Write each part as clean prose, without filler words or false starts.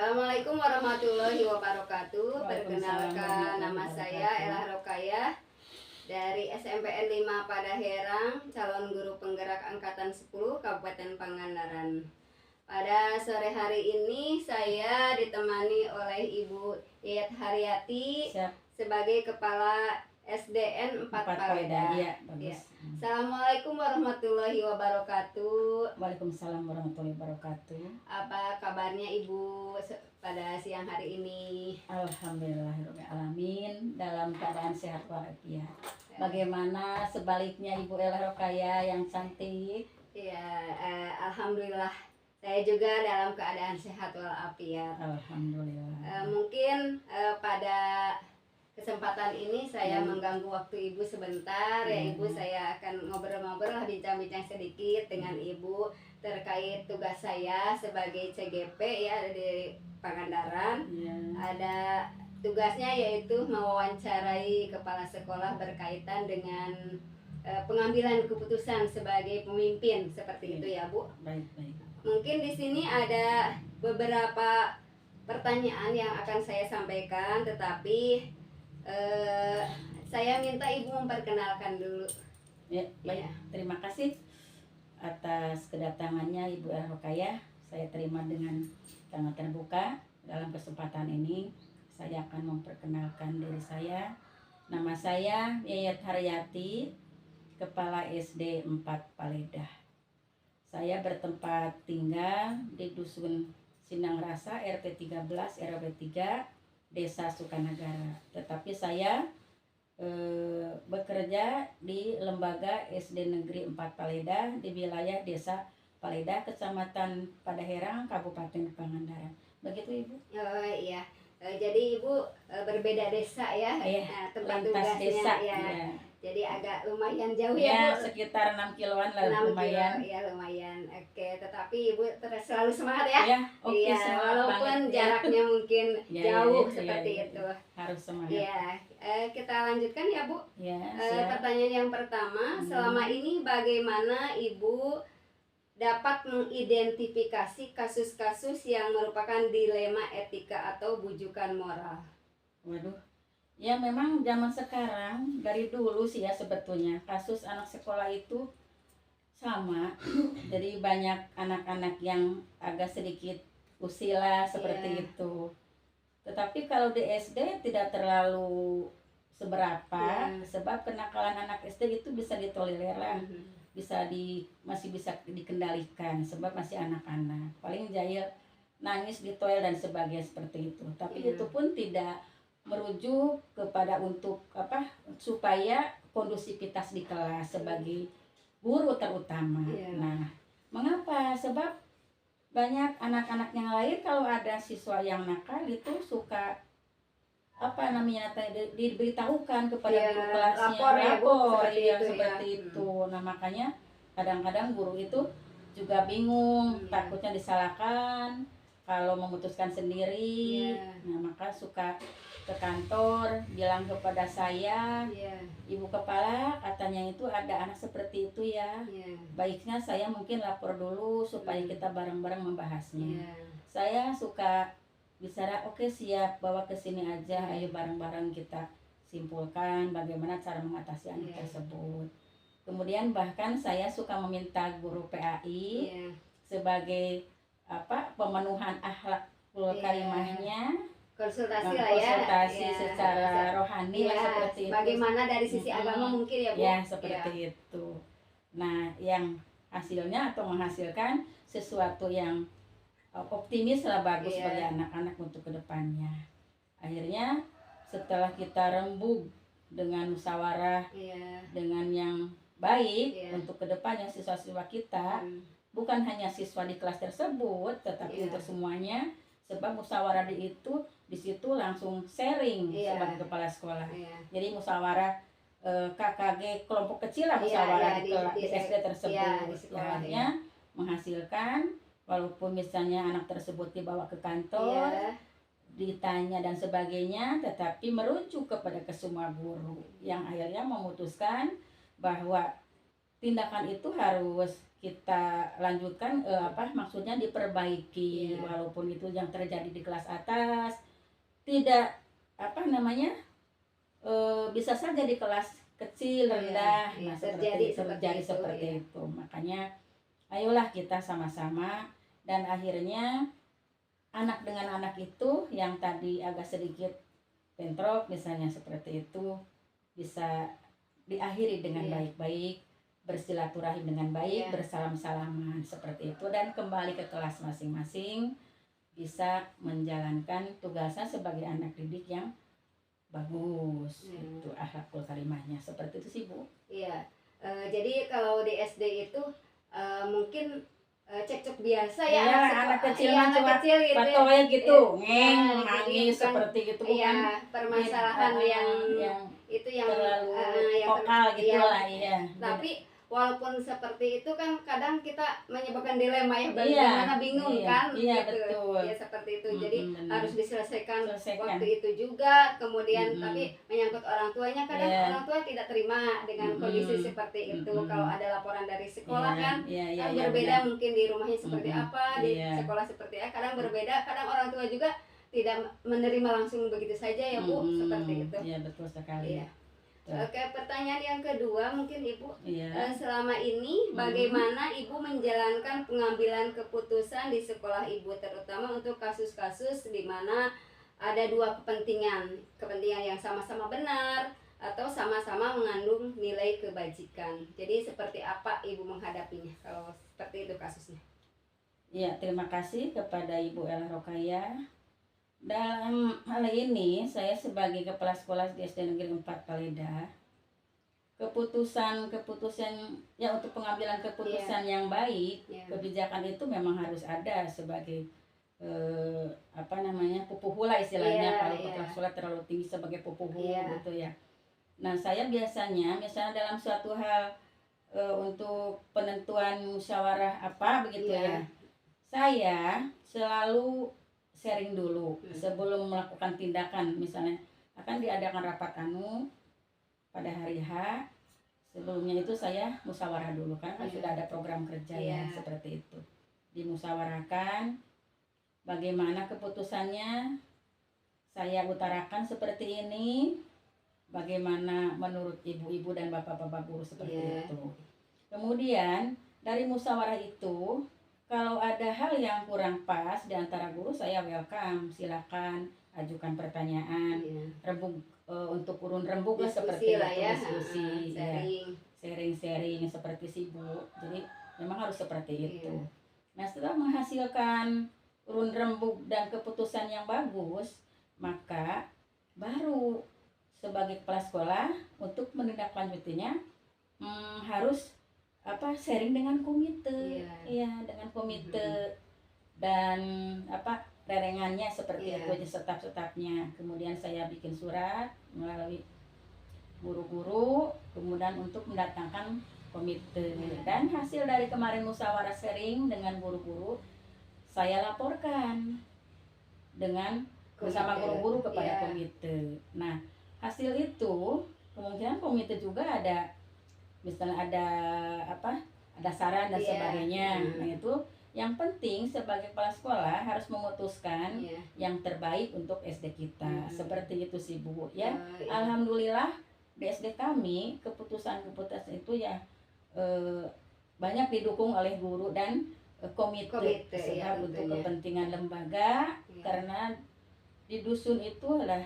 Assalamualaikum warahmatullahi wabarakatuh. Waalaikumsalam Perkenalkan, warahmatullahi nama saya wabarakatuh. Ella Rokayah dari SMPN 5 Padaherang, calon guru penggerak angkatan 10 Kabupaten Pangandaran. Pada sore hari ini saya ditemani oleh Ibu Yayat Haryati Siap. sebagai Kepala SDN 4 Paleda. Iya, bagus. Ya. Assalamualaikum warahmatullahi wabarakatuh. Waalaikumsalam warahmatullahi wabarakatuh. Apa kabarnya Ibu pada siang hari ini? Alhamdulillahirobbilalamin, dalam keadaan sehat walafiat. Bagaimana sebaliknya Ibu Ella Rokayah yang cantik? Ya, alhamdulillah saya juga dalam keadaan sehat walafiat. Alhamdulillah. Mungkin pada kesempatan ini saya mengganggu waktu Ibu sebentar ya Ibu. Saya akan ngobrol-ngobrol, bincang-bincang sedikit dengan Ibu terkait tugas saya sebagai CGP ya di Pangandaran. Ya. Ada tugasnya yaitu mewawancarai kepala sekolah berkaitan dengan pengambilan keputusan sebagai pemimpin seperti itu ya Bu. Baik. Mungkin di sini ada beberapa pertanyaan yang akan saya sampaikan, tetapi saya minta Ibu memperkenalkan dulu. Ya, baik. Ya. Terima kasih atas kedatangannya Ibu Ella Rokayah. Saya terima dengan sangat terbuka. Dalam kesempatan ini saya akan memperkenalkan diri saya. Nama saya Yayat Haryati, Kepala SD 4 Paleda. Saya bertempat tinggal di Dusun Sindang Rasa, RT 13 RW 3, Desa Sukanagara. Tetapi saya bekerja di Lembaga SD Negeri 4 Paleda di wilayah Desa Paleda, Kecamatan Padaherang, Kabupaten Pangandaran. Begitu Ibu? Oh iya. Jadi Ibu berbeda desa ya, tempat lintas tugasnya desa, ya. ya. Jadi agak lumayan jauh Ya, ya Bu. sekitar 6 kiloan lah, 6 lumayan. kilo, ya lumayan. Oke, tetapi Ibu terus selalu semangat ya. Ya, oke, Iya, semangat walaupun banget, ya. jaraknya mungkin Ya, jauh ya, seperti ya. itu. Harus semangat. Iya, kita lanjutkan ya Bu. Ya, siap. Pertanyaan yang pertama, selama ini bagaimana Ibu dapat mengidentifikasi kasus-kasus yang merupakan dilema etika atau bujukan moral? Waduh, ya memang zaman sekarang dari dulu sih ya sebetulnya kasus anak sekolah itu sama. Jadi banyak anak-anak yang agak sedikit usila seperti itu. Tetapi kalau di SD tidak terlalu seberapa, sebab kenakalan anak SD itu bisa ditolerir lah, masih bisa dikendalikan sebab masih anak-anak. Paling jahil, nangis di toilet dan sebagainya seperti itu. Tapi itu pun tidak merujuk kepada untuk supaya kondusivitas di kelas sebagai guru terutama. Nah, mengapa? Sebab banyak anak-anak yang lain kalau ada siswa yang nakal itu suka diberitahukan kepada guru kelasnya, lapor seperti itu. Nah, makanya kadang-kadang guru itu juga bingung, takutnya disalahkan kalau memutuskan sendiri. Nah, maka suka ke kantor bilang kepada saya, Ibu Kepala, katanya itu ada anak seperti itu ya. Baiknya saya mungkin lapor dulu supaya kita bareng-bareng membahasnya. Saya suka bicara, oke siap, bawa ke sini aja, ayo bareng-bareng kita simpulkan bagaimana cara mengatasi anak tersebut. Kemudian bahkan saya suka meminta guru PAI sebagai pemenuhan akhlakul karimahnya, konsultasi lah ya, secara rohani lah seperti itu. Bagaimana dari sisi agama mungkin ya Bu? Ya seperti itu. Nah, yang hasilnya atau menghasilkan sesuatu yang optimis lah, bagus bagi anak-anak untuk kedepannya. Akhirnya setelah kita rembug dengan musyawarah, dengan yang baik untuk kedepannya siswa-siswa kita, bukan hanya siswa di kelas tersebut, tetapi untuk semuanya. Sebab musyawarah di situ langsung sharing sebagai kepala sekolah. Jadi musyawarah KKG kelompok kecil lah, musyawarah di SD tersebut. Akhirnya menghasilkan, walaupun misalnya anak tersebut dibawa ke kantor, ditanya dan sebagainya, tetapi merujuk kepada kesemua guru yang akhirnya memutuskan bahwa tindakan itu harus kita lanjutkan, maksudnya diperbaiki. Iya. Walaupun itu yang terjadi di kelas atas tidak bisa saja di kelas kecil, Iya, rendah. iya, Nah, terjadi terjadi seperti itu, seperti iya. itu. Makanya ayolah kita sama-sama, dan akhirnya anak dengan anak itu yang tadi agak sedikit bentrok misalnya seperti itu bisa diakhiri dengan Iya. baik-baik, bersilaturahim dengan baik, Iya. bersalam-salaman seperti itu, dan kembali ke kelas masing-masing bisa menjalankan tugasnya sebagai anak didik yang bagus. Itu akhlakul karimahnya seperti itu sih, Bu. Iya. Jadi kalau di SD itu mungkin cekcok biasa ya, Iya, anak kecil mah cuma kecil gitu ya. patoy gitu, ngeng, Jadi nangis bukan, seperti itu, iya, bukan permasalahan yang itu yang terlalu yang vokal gitu iya. lah, iya. Tapi walaupun seperti itu kan kadang kita menyebabkan dilema ya, Iya, bagaimana bingung iya, kan iya, gitu. betul. Ya seperti itu. Jadi benar. harus diselesaikan Selesaikan. waktu itu juga, kemudian Mm-mm. tapi menyangkut orang tuanya kadang Iya. orang tua tidak terima dengan kondisi seperti itu. Mm-mm. Kalau ada laporan dari sekolah Iya, kan iya, iya, kan iya, berbeda, benar. mungkin di rumahnya seperti Mm-mm. apa, di Iya. sekolah seperti apa, kadang berbeda, kadang orang tua juga tidak menerima langsung begitu saja ya, Bu, seperti itu. Iya, betul sekali. Iya. Oke, pertanyaan yang kedua mungkin Ibu, Iya. selama ini bagaimana Ibu menjalankan pengambilan keputusan di sekolah Ibu, terutama untuk kasus-kasus di mana ada dua kepentingan yang sama-sama benar atau sama-sama mengandung nilai kebajikan. Jadi seperti apa Ibu menghadapinya kalau seperti itu kasusnya? Iya, terima kasih kepada Ibu Ella Rokaya. Dalam hal ini, saya sebagai kepala sekolah di SD Negeri 4 Paleda, keputusan ya untuk pengambilan keputusan yang baik, kebijakan itu memang harus ada sebagai pupuhula istilahnya, kalau kepala sekolah terlalu tinggi sebagai pupuhu gitu ya. Nah, saya biasanya misalnya dalam suatu hal untuk penentuan musyawarah begitu ya, saya selalu sharing dulu sebelum melakukan tindakan. Misalnya akan diadakan rapat pada hari H, sebelumnya itu saya musyawarah dulu kan sudah ada program kerja ya, seperti itu. Dimusyawarahkan bagaimana keputusannya, saya utarakan seperti ini, bagaimana menurut ibu-ibu dan bapak-bapak guru seperti itu. Kemudian dari musyawarah itu, kalau ada hal yang kurang pas di antara guru, saya welcome, silakan ajukan pertanyaan, untuk urun rembuk lah seperti itu, diskusi, sharing seperti sih, Bu. Jadi memang harus seperti itu. Nah, setelah menghasilkan urun rembuk dan keputusan yang bagus, maka baru sebagai kepala sekolah untuk menindaklanjutinya harus sharing dengan komite, dengan komite dan rerengannya seperti itu aja, setap-setapnya. Kemudian saya bikin surat melalui guru-guru, kemudian untuk mendatangkan komite. Dan hasil dari kemarin musyawarah sharing dengan guru-guru, saya laporkan bersama guru-guru kepada komite. Nah, hasil itu kemungkinan komite juga ada, misalnya ada saran dan sebagainya. Nah, itu yang penting sebagai kepala sekolah harus memutuskan yang terbaik untuk SD kita. Seperti itu sih, Bu ya. Alhamdulillah di SD kami keputusan itu ya banyak didukung oleh guru dan komite sebab untuk kepentingan lembaga, karena di dusun itu adalah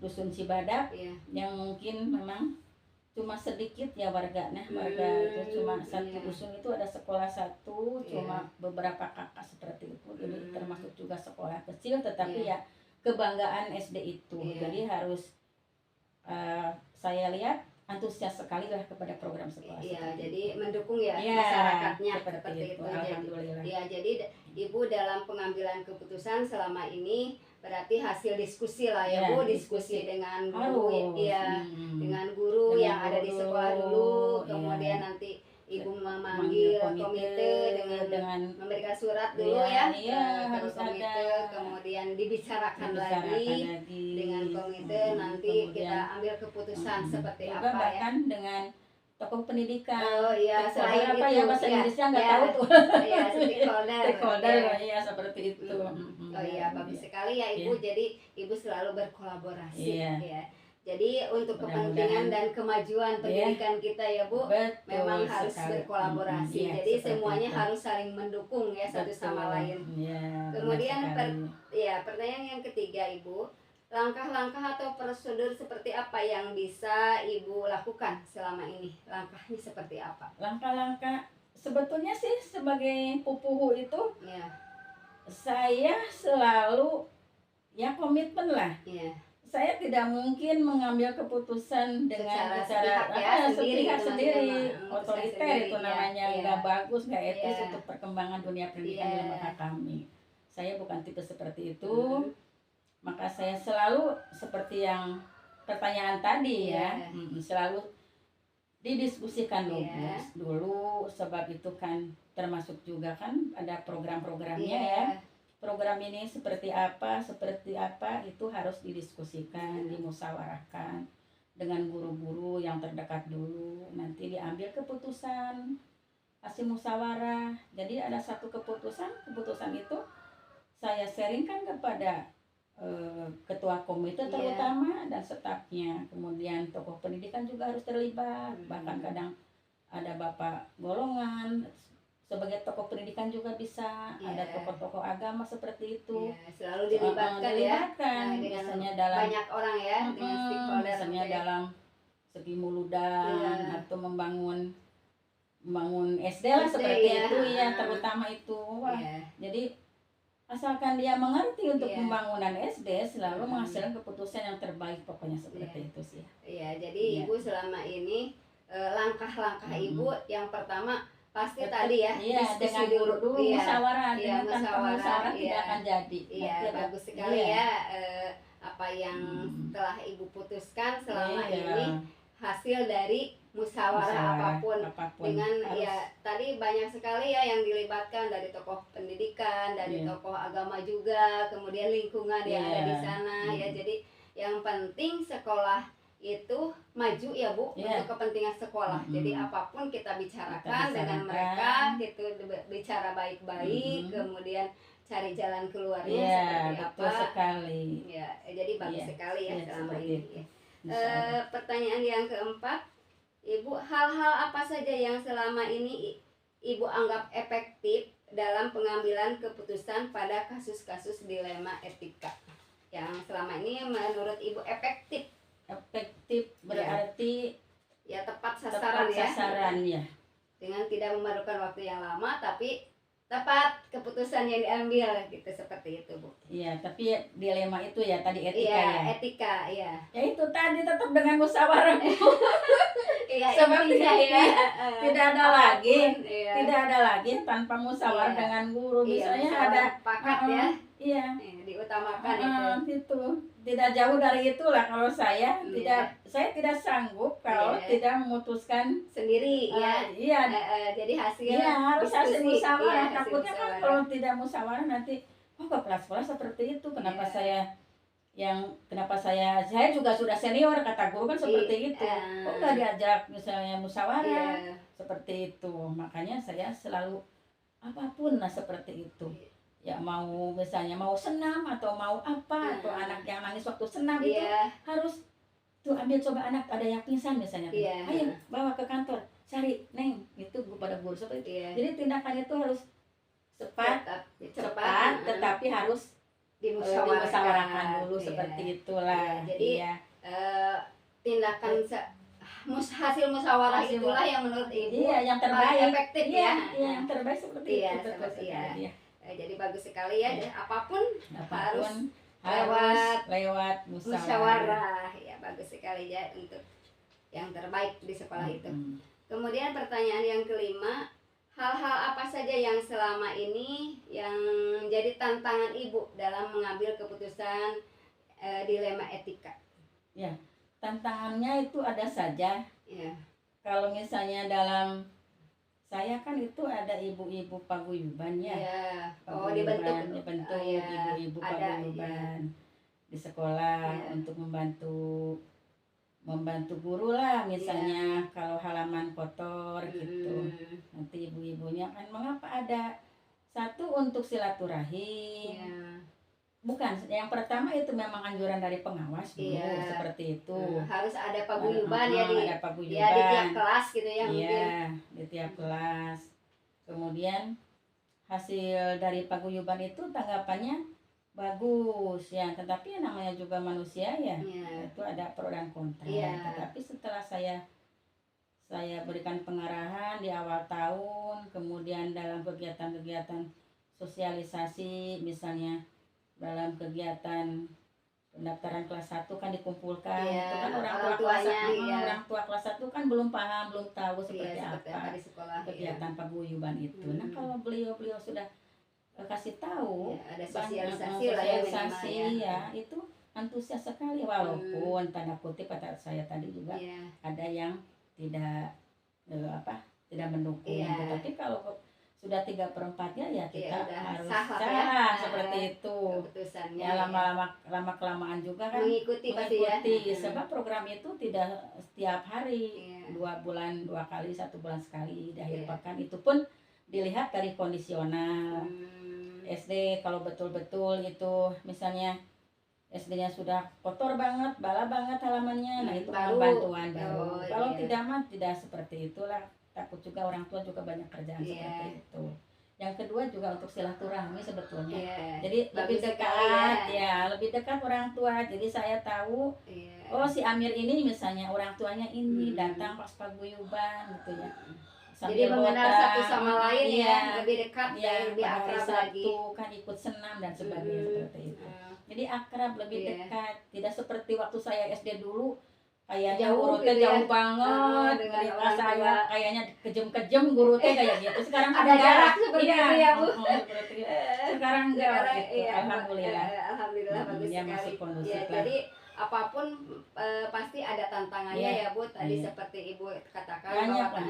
dusun Cibadak yang mungkin memang cuma sedikit ya warga itu cuma satu dusun itu ada sekolah satu, cuma beberapa kakak seperti itu. Jadi termasuk juga sekolah kecil, tetapi ya kebanggaan SD itu. Jadi harus saya lihat antusias sekali lah kepada program sekolah. Jadi mendukung masyarakatnya seperti itu. Alhamdulillah. Jadi Ibu dalam pengambilan keputusan selama ini berarti hasil diskusi lah ya, Bu, diskusi dengan guru, dengan guru yang ada di sekolah dulu, kemudian nanti Ibu memanggil komite dengan memberikan surat dulu ke komite, kemudian dibicarakan lagi dengan komite, nanti kita ambil keputusan seperti apa ya. Bahkan dengan tokoh pendidikan. Oh iya, selain Apa itu ya bahasa ya, Inggrisnya nggak ya, tahu tuh. ya stakeholder. Stakeholder Ya. ya seperti itu. Oh iya, bagus sekali ya Ibu. Jadi Ibu selalu berkolaborasi Iya. ya. Jadi untuk Mudah-mudahan. kepentingan dan kemajuan pendidikan kita ya Bu, Betul memang harus sekali. berkolaborasi. Iya, Jadi seperti semuanya itu. harus saling mendukung ya satu sama Betul. lain. Iya, Kemudian benar sekali. pertanyaan yang ketiga Ibu, langkah-langkah atau prosedur seperti apa yang bisa Ibu lakukan selama ini? Langkahnya seperti apa? Langkah-langkah sebetulnya sih sebagai pupuhu itu Ya, saya selalu ya komitmen lah. ya. Saya tidak mungkin mengambil keputusan dengan Secara sepihak ya, sendiri sepihak gitu, sendiri, maksudnya otoriter sendiri, itu iya, namanya, iya. nggak bagus, nggak etis Iya. untuk perkembangan dunia pendidikan di Iya. lembaga kami. Saya bukan tipe seperti itu, maka saya selalu seperti yang pertanyaan tadi ya, Iya. selalu didiskusikan Iya. dulu, sebab itu kan termasuk juga kan ada program-programnya Iya. ya. Program ini seperti apa itu harus didiskusikan, dimusyawarahkan dengan guru-guru yang terdekat dulu, nanti diambil keputusan hasil musyawarah. Jadi ada satu keputusan itu saya sharingkan kepada ketua komite terutama dan stafnya, kemudian tokoh pendidikan juga harus terlibat, bahkan kadang ada bapak golongan sebagai tokoh pendidikan juga bisa, ada tokoh-tokoh agama seperti itu. Selalu dilibatkan ya. Nah, biasanya dalam banyak orang ya, dengan stakeholder. Biasanya dalam segi muludan atau membangun SD lah seperti itu ya, terutama itu. Wah, jadi asalkan dia mengerti untuk pembangunan SD, selalu menghasilkan keputusan yang terbaik, pokoknya seperti itu sih. Iya, jadi Ibu selama ini langkah-langkah Ibu yang pertama pasti tadi ya, dengan dulu musyawarah, dengan tanpa musyawarah tidak akan jadi. Iya, bagus sekali ya apa yang telah Ibu putuskan selama ini hasil dari musyawarah apapun dengan ya tadi banyak sekali ya yang dilibatkan dari tokoh pendidikan, dari tokoh agama juga, kemudian lingkungan yang ada di sana ya. Jadi yang penting sekolah itu maju ya Bu, untuk kepentingan sekolah. Jadi apapun kita bicarakan dengan mereka gitu, bicara baik-baik, kemudian cari jalan keluarnya seperti betul apa. Sekali. Ya, jadi bagus sekali ya selama ini. Pertanyaan yang keempat, Ibu, hal-hal apa saja yang selama ini Ibu anggap efektif dalam pengambilan keputusan pada kasus-kasus dilema etika yang selama ini menurut Ibu efektif? Efektif berarti ya tepat sasaran ya. Dengan tidak memerlukan waktu yang lama tapi tepat keputusan yang diambil gitu, seperti itu Bu. Iya, tapi dilema itu ya tadi etika ya. Iya, etika ya. Ya itu tadi tetap dengan musyawarah. Iya, sebab tidak ada lagi tanpa musyawarah Iya. dengan guru. Misalnya musyawarah ada pakat ya. Iya. Diutamakan itu. Tidak jauh dari itulah kalau saya saya tidak sanggup kalau tidak memutuskan sendiri jadi hasil harus hasil diskusi. musyawarah. Takutnya kan kalau tidak musyawarah nanti kepala sekolah seperti itu. Kenapa saya juga sudah senior, kata guru kan seperti itu. Kok nggak diajak misalnya musyawarah seperti itu. Makanya saya selalu apapun lah seperti itu. Ya mau misalnya mau senam atau mau apa atau anak yang nangis waktu senam itu harus tuh ambil coba anak ada yang pingsan misalnya, ayo bawa ke kantor cari neng itu kepada guru seperti itu. Jadi tindakan itu harus cepat tetapi harus dimusyawarahkan dulu seperti itulah. Jadi tindakan hasil musyawarah itulah yang menurut Ibu yang terbaik, efektif yang terbaik seperti itu. Jadi bagus sekali ya, apapun harus lewat musyawarah. Ya bagus sekali ya untuk yang terbaik di sekolah itu. Kemudian pertanyaan yang kelima, hal-hal apa saja yang selama ini yang jadi tantangan Ibu dalam mengambil keputusan dilema etika? Ya, tantangannya itu ada saja. Kalau misalnya dalam saya kan itu ada ibu-ibu paguyuban ya. Dibentuk ibu-ibu paguyuban di sekolah untuk membantu membantu guru lah misalnya kalau halaman kotor gitu. Nanti ibu-ibunya kan mengapa ada satu untuk silaturahim. Bukan, yang pertama itu memang anjuran dari pengawas dulu seperti itu. Harus ada paguyuban ya ada paguyuban. Ya di tiap kelas gitu ya mungkin. Iya, di tiap kelas. Kemudian hasil dari paguyuban itu tanggapannya bagus ya, tetapi namanya juga manusia ya, itu ada pro dan kontra. Tetapi setelah saya berikan pengarahan di awal tahun, kemudian dalam kegiatan-kegiatan sosialisasi, misalnya dalam kegiatan pendaftaran kelas 1 kan dikumpulkan, itu kan orang tua kelas 1 kan belum paham, belum tahu seperti apa di sekolah, kegiatan paguyuban itu. Nah kalau beliau sudah kasih tahu, ada sosialisasi lah ya, ya itu antusias sekali, walaupun tanda kutip kata saya tadi juga ada yang tidak mendukung, tapi kalau sudah 3/4-nya ya kita harus sah seperti itu ya. Lama kelamaan juga kan mengikuti sebab program itu tidak setiap hari, 2 bulan 2 kali, 1 bulan sekali di akhir pekan. Itu pun dilihat dari kondisional. SD kalau betul-betul itu misalnya SD-nya sudah kotor banget, bala banget halamannya, nah itu bantuan baru. Kalau tidak mah tidak seperti itulah. Takut juga orang tua juga banyak kerjaan seperti itu. Yang kedua juga untuk silaturahmi sebetulnya. Jadi lebih dekat lebih dekat orang tua. Jadi saya tahu oh si Amir ini misalnya orang tuanya ini datang pas paguyuban gitu ya. Jadi mengenal satu sama lain lebih dekat lebih akrab lagi. Kan ikut senam dan sebagainya seperti itu. Jadi akrab, lebih dekat. Tidak seperti waktu saya SD dulu kayaknya guru teh jauh banget dengan saya, kayaknya kejem-kejem guru teh kayak gitu. Sekarang ada jarak seperti itu ya Bu. Sekarang enggak gitu. Alhamdulillah. Alhamdulillah bagus sekali. Masih kondusif lah. Jadi apapun pasti ada tantangannya ya Bu. Tadi seperti Ibu katakan bahwa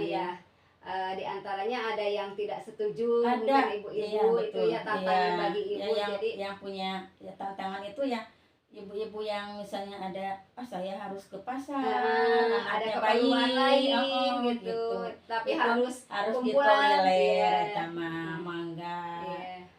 di antaranya ada yang tidak setuju, mungkin ibu-ibu itu tantangan bagi ibu. Jadi yang punya tantangan itu ya ibu-ibu yang misalnya ada saya harus ke pasar, ada keperluan lain gitu. Tapi harus kumpulan sama mangga.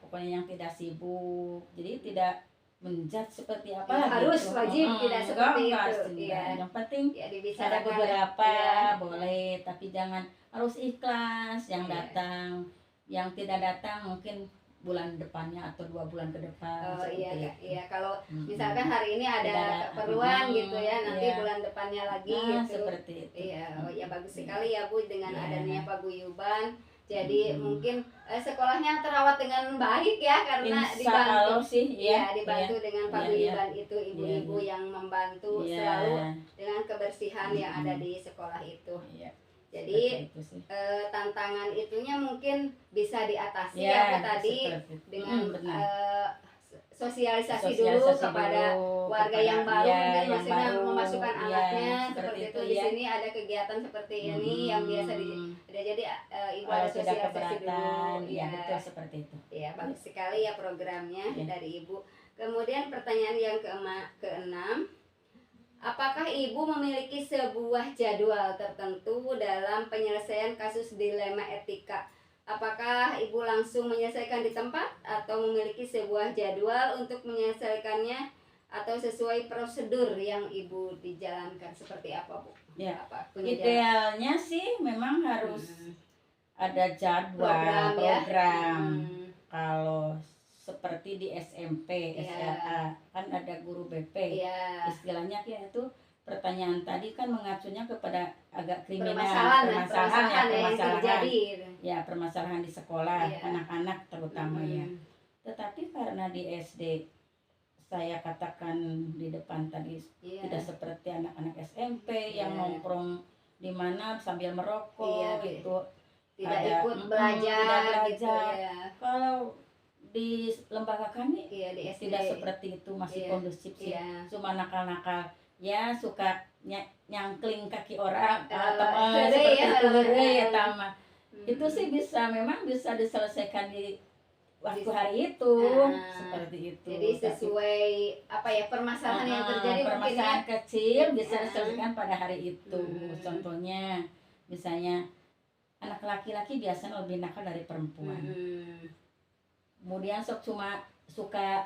Pokoknya yang tidak sibuk. Jadi tidak menjat seperti apa harus wajib tidak seperti itu. Yang penting ada beberapa boleh, tapi jangan harus ikhlas yang datang. Yang tidak datang mungkin bulan depannya atau 2 bulan ke depan. Kalau misalkan hari ini ada keperluan gitu ya, nanti bulan depannya lagi gitu. Seperti itu. Bagus sekali ya Bu dengan adanya paguyuban. Jadi mungkin sekolahnya terawat dengan baik ya, karena dibantu dengan paguyuban itu, ibu-ibu yang membantu selalu dengan kebersihan yang ada di sekolah itu. Jadi tantangan itunya mungkin bisa diatasi tadi dengan sosialisasi dulu kepada warga yang baru, mungkin maksudnya memasukkan anaknya seperti itu. Di sini ada kegiatan seperti ini yang biasa jadi ibu ada sosialisasi dulu. Betul seperti itu. Bagus sekali ya programnya dari Ibu. Kemudian pertanyaan yang keenam, apakah Ibu memiliki sebuah jadwal tertentu dalam penyelesaian kasus dilema etika? Apakah Ibu langsung menyelesaikan di tempat atau memiliki sebuah jadwal untuk menyelesaikannya atau sesuai prosedur yang Ibu dijalankan? Seperti apa Bu? Idealnya sih memang harus ada jadwal program. Kalau seperti di SMP, SLA kan ada guru BP. Istilahnya itu pertanyaan tadi kan mengacunya kepada agak kriminal, permasalahan di sekolah, anak-anak terutama ya. Tetapi karena di SD saya katakan di depan tadi tidak seperti anak-anak SMP yang nongkrong di mana sambil merokok itu tidak ikut belajar. Gitu, Kalau di lembaga kami tidak seperti itu, masih kondusif sih. Cuma nakal-nakal suka nyangkling kaki orang teman seperti itu. Itu sih memang bisa diselesaikan di waktu hari itu seperti itu. Jadi sesuai apa ya permasalahan yang terjadi mungkin ya. Permasalahan kecil bisa Heeh. diselesaikan pada hari itu. Hmm. Contohnya misalnya anak laki-laki biasanya lebih nakal dari perempuan. Kemudian cuma suka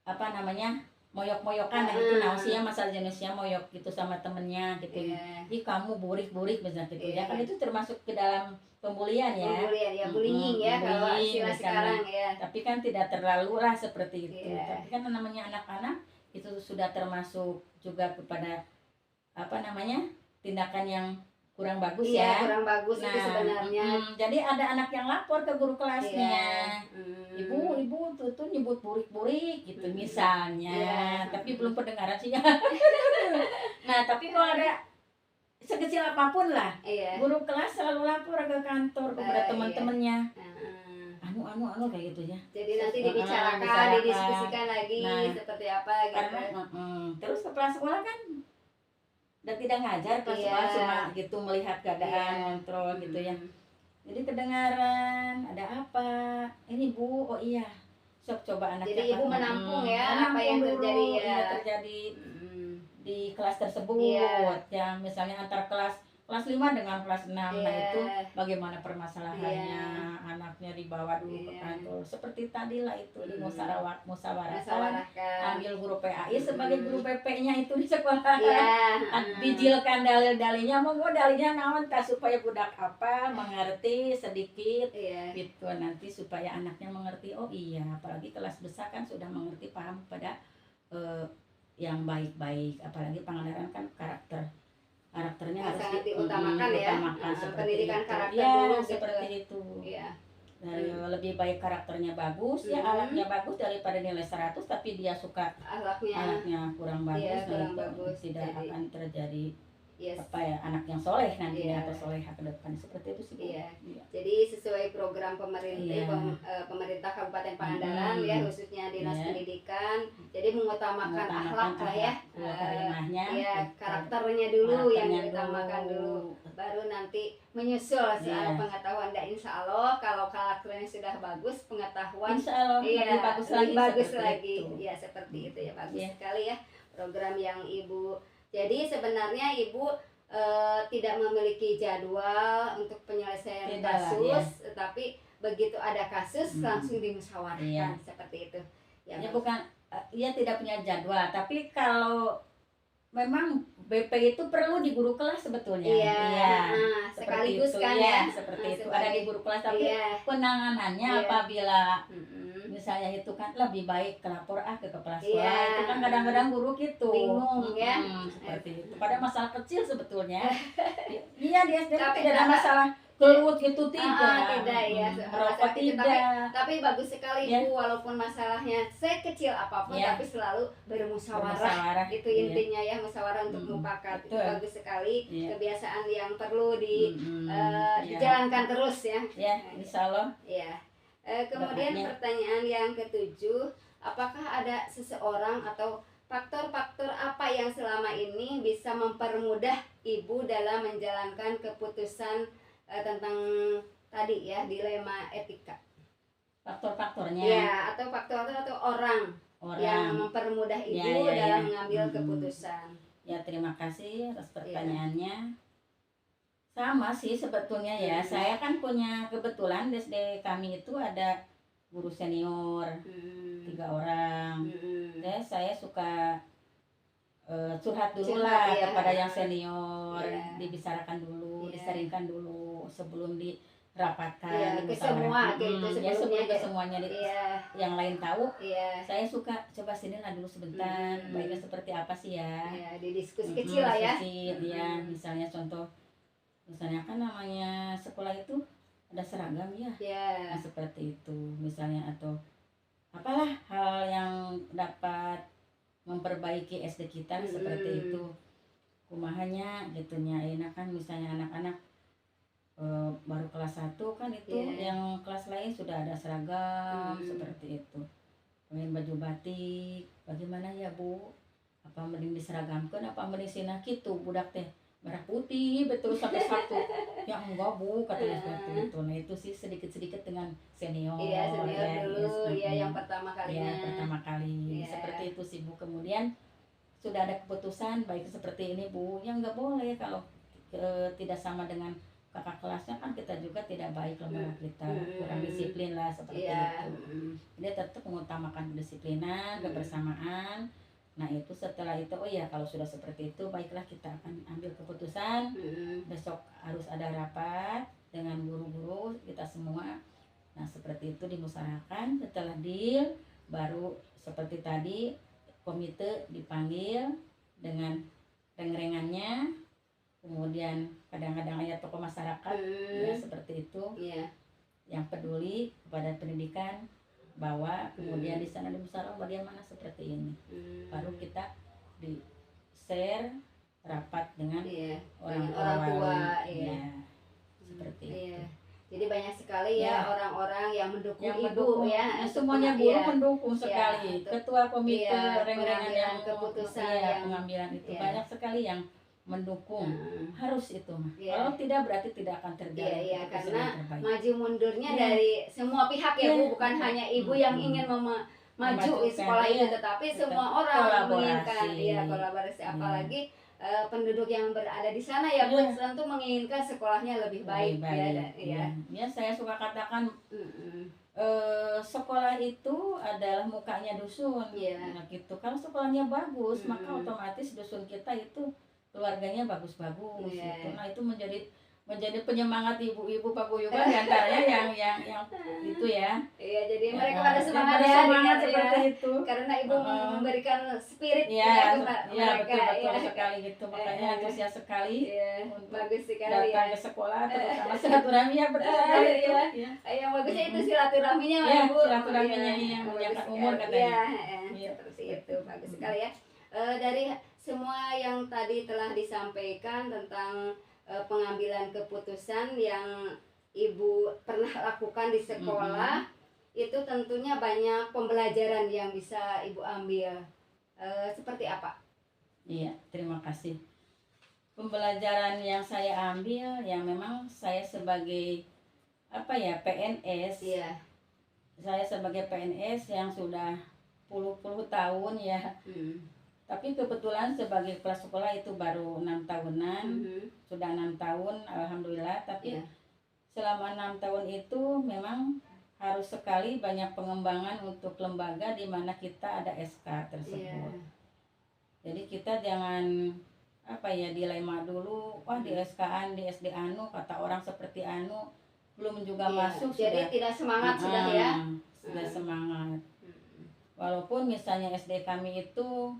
apa namanya moyok-moyokan itu nausia masalah jenisnya moyok gitu sama temennya gitu. Ih kamu burik-burik misalnya gitu ya kan itu termasuk ke dalam pembulian ya. Pembulian ya, bullying ya kalau istilah sekarang ya. Tapi kan tidak terlalu lah seperti itu. Tapi kan namanya anak-anak itu sudah termasuk juga kepada apa namanya tindakan yang kurang bagus ya. Kurang bagus itu sebenarnya. Jadi ada anak yang lapor ke guru kelasnya. Ibu tuh nyebut burik-burik gitu misalnya. Tapi belum pendengaran sih ya. Nah tapi kalau ada sekecil apapun lah, guru kelas selalu lapor ke kantor kepada teman-temannya. Anu kayak gitu ya. Jadi nanti dibicarakan, didiskusikan lagi seperti apa gitu. Karena, terus kepala sekolah kan udah tidak ngajar pas cuma gitu melihat keadaan kontrol gitu ya. Jadi kedengaran ada apa ini Bu, oh iya sok coba anaknya. Jadi ibu menampung ya apa yang terjadi ya. Terjadi di kelas tersebut ya misalnya antar kelas 5 dengan kelas 6 nah itu bagaimana permasalahannya anaknya dibawa dulu ke kantor seperti tadi lah itu di musyawarahkan ambil guru PAI sebagai guru PP-nya itu di sekolah dijilkan dalil-dalilnya monggo dalilnya naon tak supaya budak apa mengerti sedikit gitu nanti supaya anaknya mengerti oh iya apalagi kelas besar kan sudah mengerti paham pada yang baik-baik apalagi pengenalan kan karakternya harus sangat diutamakan ya pendidikan itu. karakter dulu seperti gitu. itu lebih baik karakternya bagus ya alatnya bagus daripada nilai 100 tapi dia suka alatnya kurang bagus kurang bagus tidak akan terjadi apa ya anak yang soleh nanti atau soleha ke depan seperti itu sih Bu. Jadi sesuai program pemerintah Kabupaten Pangandaran ya khususnya Dinas Pendidikan jadi mengutamakan akhlak lah ya karakternya dulu yang diutamakan dulu baru nanti menyusul soal pengetahuan dan insya Allah kalau karakternya sudah bagus pengetahuan insya Allah lebih bagus lagi ya seperti itu ya bagus sekali ya program yang Ibu. Jadi sebenarnya Ibu tidak memiliki jadwal untuk penyelesaian kasus, tapi begitu ada kasus langsung dimusyawarahkan seperti itu. Ya bukan, ia tidak punya jadwal, tapi kalau memang BP itu perlu di guru kelas sebetulnya. Sekaligus itu, kan ya. Seperti itu ada di guru kelas, tapi penanganannya apabila misalnya itu kan lebih baik kelapor ke kepala sekolah itu kan kadang-kadang guru gitu bingung ya seperti itu pada masalah kecil sebetulnya di SD tapi tidak ada masalah kelut gitu tidak ya merokok tidak tapi bagus sekali Bu walaupun masalahnya sekecil apapun tapi selalu bermusyawarah itu intinya ya musyawarah untuk mufakat itu bagus sekali kebiasaan yang perlu dijalankan terus ya insya Allah kemudian pertanyaan yang ketujuh, apakah ada seseorang atau faktor-faktor apa yang selama ini bisa mempermudah Ibu dalam menjalankan keputusan tentang tadi ya dilema etika? Faktor-faktornya? Atau faktor atau orang yang mempermudah Ibu dalam mengambil keputusan. Ya terima kasih atas pertanyaannya. Sama sih sebetulnya ya, saya kan punya kebetulan di SD kami itu ada guru senior 3 orang. Saya suka curhat dulu lah kepada yang senior, dibicarakan dulu, disaringkan dulu sebelum dirapatkan. Ke semua gitu sebelum ke semuanya yang lain tahu. Saya suka coba sinilah dulu sebentar, baiknya seperti apa sih ya. Didiskusi kecil lah ya. Misalnya contoh misalnya kan namanya sekolah itu ada seragam ya nah, seperti itu misalnya atau apalah hal yang dapat memperbaiki SD kita seperti itu kumahanya gitunya enak kan misalnya anak-anak baru kelas 1 kan itu yang kelas lain sudah ada seragam seperti itu pengen baju batik bagaimana ya Bu apa mending diseragamkan apa mending sinah gitu budak teh merah putih betul sampai satu. Ya enggak Bu, katanya seperti itu. Nah itu sih sedikit-sedikit dengan senior. Iya, senior ya, dulu, ya yang pertama ya kalinya. pertama kali. Iya. Seperti itu sih Bu. Kemudian sudah ada keputusan baik seperti ini Bu, yang nggak boleh kalau tidak sama dengan kakak kelasnya kan kita juga tidak baik lembaga kita, kurang disiplin lah seperti Iya. itu. Dia tetap mengutamakan kedisiplinan, kebersamaan. Nah itu setelah itu, oh ya kalau sudah seperti itu baiklah kita akan ambil keputusan. Besok harus ada rapat dengan guru-guru kita semua. Nah seperti itu dimusyawarahkan, setelah deal baru seperti tadi komite dipanggil dengan reng-rengannya, kemudian kadang-kadang ada tokoh masyarakat ya seperti itu yang peduli kepada pendidikan, bahwa kemudian di sana dimusyawarahkan bagaimana seperti ini, baru kita di share rapat dengan orang tua ya seperti itu. Jadi banyak sekali ya orang-orang yang mendukung yang ibu ya. Semuanya guru mendukung sekali. Ketua komite reng-rengan yang keputusan yang pengambilan itu banyak sekali yang mendukung. Harus itu mah. Kalau tidak berarti tidak akan terjadi. Karena maju mundurnya dari semua pihak ya Bu, bukan hanya ibu yang ingin maju di sekolah itu, tetapi semua orang menginginkan kolaborasi, apalagi penduduk yang berada di sana ya Bu, tentu menginginkan sekolahnya lebih baik. Ya, saya suka katakan sekolah itu adalah mukanya dusun. Nah, gitu. Kalau sekolahnya bagus, maka otomatis dusun kita itu keluarganya bagus-bagus gitu. Nah, itu menjadi penyemangat ibu-ibu paguyuban diantaranya yang itu ya. Iya, jadi mereka pada semangat seperti itu. Karena ibu memberikan spirit betul sekali gitu. Makanya antusias sekali untuk bagus sekali datang ke sekolah, terutama silaturahmi ya betul sekali itu. Yang bagusnya itu silaturahminya Ibu. Silaturahminya yang menyangkut umur katanya. Seperti itu, bagus sekali ya. Dari semua yang tadi telah disampaikan tentang pengambilan keputusan yang Ibu pernah lakukan di sekolah, itu tentunya banyak pembelajaran yang bisa Ibu ambil. Seperti apa? Iya, terima kasih. Pembelajaran yang saya ambil, yang memang saya sebagai PNS. Saya sebagai PNS yang sudah puluh-puluh tahun ya. Tapi kebetulan sebagai kepala sekolah itu baru 6 tahunan, sudah 6 tahun, alhamdulillah. Tapi selama 6 tahun itu memang harus sekali banyak pengembangan untuk lembaga di mana kita ada SK tersebut. Jadi kita jangan dilema dulu, wah di SK-an, di SD anu, kata orang seperti anu, belum juga masuk. Jadi tidak semangat sudah ya? Sudah semangat. Walaupun misalnya SD kami itu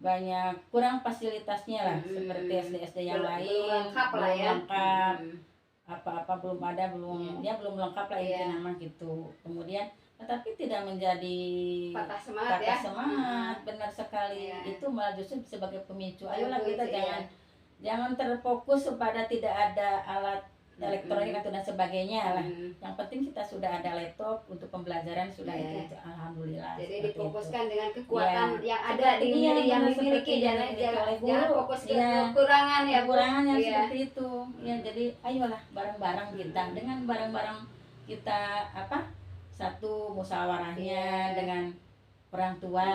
banyak kurang fasilitasnya lah, seperti SD-SD yang lain belum lengkap, apa-apa belum ada, belum lengkap lah intinya nama gitu. Kemudian tetapi tidak menjadi patah semangat, benar sekali. Itu malah justru sebagai pemicu, ayolah kita jangan terfokus kepada tidak ada alat elektronik atau dan sebagainya lah. Yang penting kita sudah ada laptop untuk pembelajaran, sudah itu alhamdulillah. Jadi difokuskan dengan kekuatan yang ada yang dimiliki, jangan fokus ke kekurangan ya. Kekurangannya seperti itu. Ya, jadi ayolah bareng-bareng kita dengan bareng-bareng kita satu musyawarahnya dengan orang tua,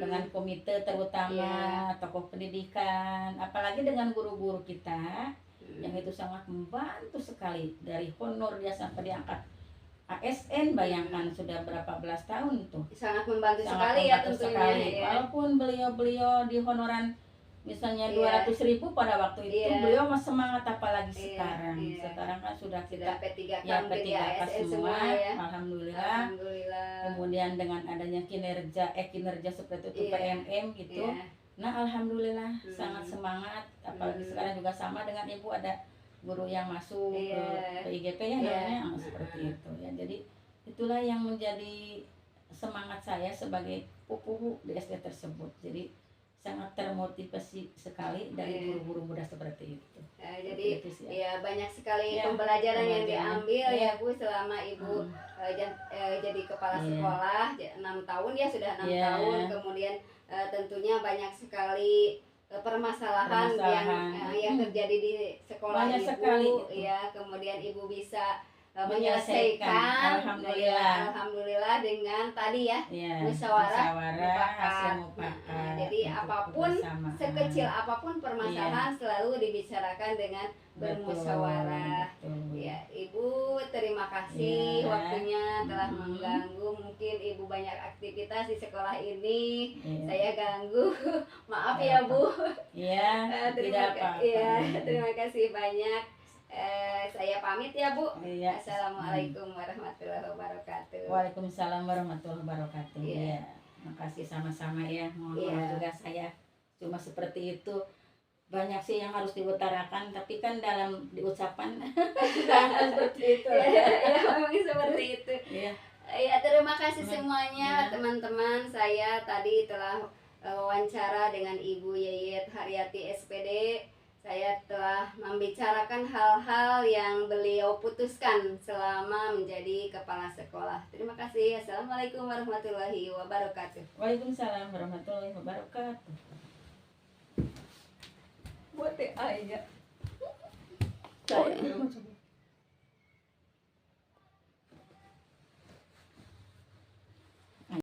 dengan komite terutama tokoh pendidikan, apalagi dengan guru-guru kita. Yang itu sangat membantu sekali, dari honor dia sampai diangkat ASN, bayangkan sudah berapa belas tahun tuh. Sangat membantu sekali ya tentunya. Walaupun beliau di honoran misalnya 200.000 pada waktu itu, beliau masih semangat, apalagi sekarang. Sekarang kan sudah kita P3K semua, alhamdulillah. Kemudian dengan adanya kinerja seperti itu PMM gitu. Nah alhamdulillah sangat semangat, apalagi sekarang juga sama dengan ibu, ada guru yang masuk ke IGP ya namanya, seperti itu ya. Jadi itulah yang menjadi semangat saya sebagai pupu di SD tersebut. Jadi sangat termotivasi sekali dari guru-guru muda seperti itu. Jadi banyak sekali pembelajaran yang diambil ya Bu selama ibu jadi kepala sekolah 6 tahun ya, sudah 6 tahun. Kemudian tentunya banyak sekali permasalahan yang terjadi di sekolah Banyak ibu, sekali itu. ya kemudian ibu bisa Menyelesaikan. menyelesaikan, Alhamdulillah. alhamdulillah dengan tadi ya Ya, musyawarah hasil mufakat. mufakat. Jadi untuk apapun kebersamaan. sekecil apapun permasalahan selalu dibicarakan dengan bermusyawarah. Betul, betul. Ya, Ibu terima kasih Ya. waktunya telah mengganggu. Mungkin Ibu banyak aktivitas di sekolah ini. Ya. Saya ganggu. Maaf ya, Bu. Ya, tidak apa-apa. Terima kasih banyak. Saya pamit ya, Bu. Iya. Assalamualaikum warahmatullahi wabarakatuh. Waalaikumsalam warahmatullahi wabarakatuh. Iya. Ya, makasih sama-sama ya. Mohon Iya. maaf juga saya cuma seperti itu. Banyak sih yang harus diutarakan, tapi kan dalam diucapan seperti itu. Ya, memang seperti itu. Iya. Ya, terima kasih semuanya Ya. teman-teman. Saya tadi telah wawancara dengan Ibu Yeyet Haryati SPD. Saya telah membicarakan hal-hal yang beliau putuskan selama menjadi kepala sekolah. Terima kasih. Assalamualaikum warahmatullahi wabarakatuh. Waalaikumsalam warahmatullahi wabarakatuh. Buat teh ayah. Saya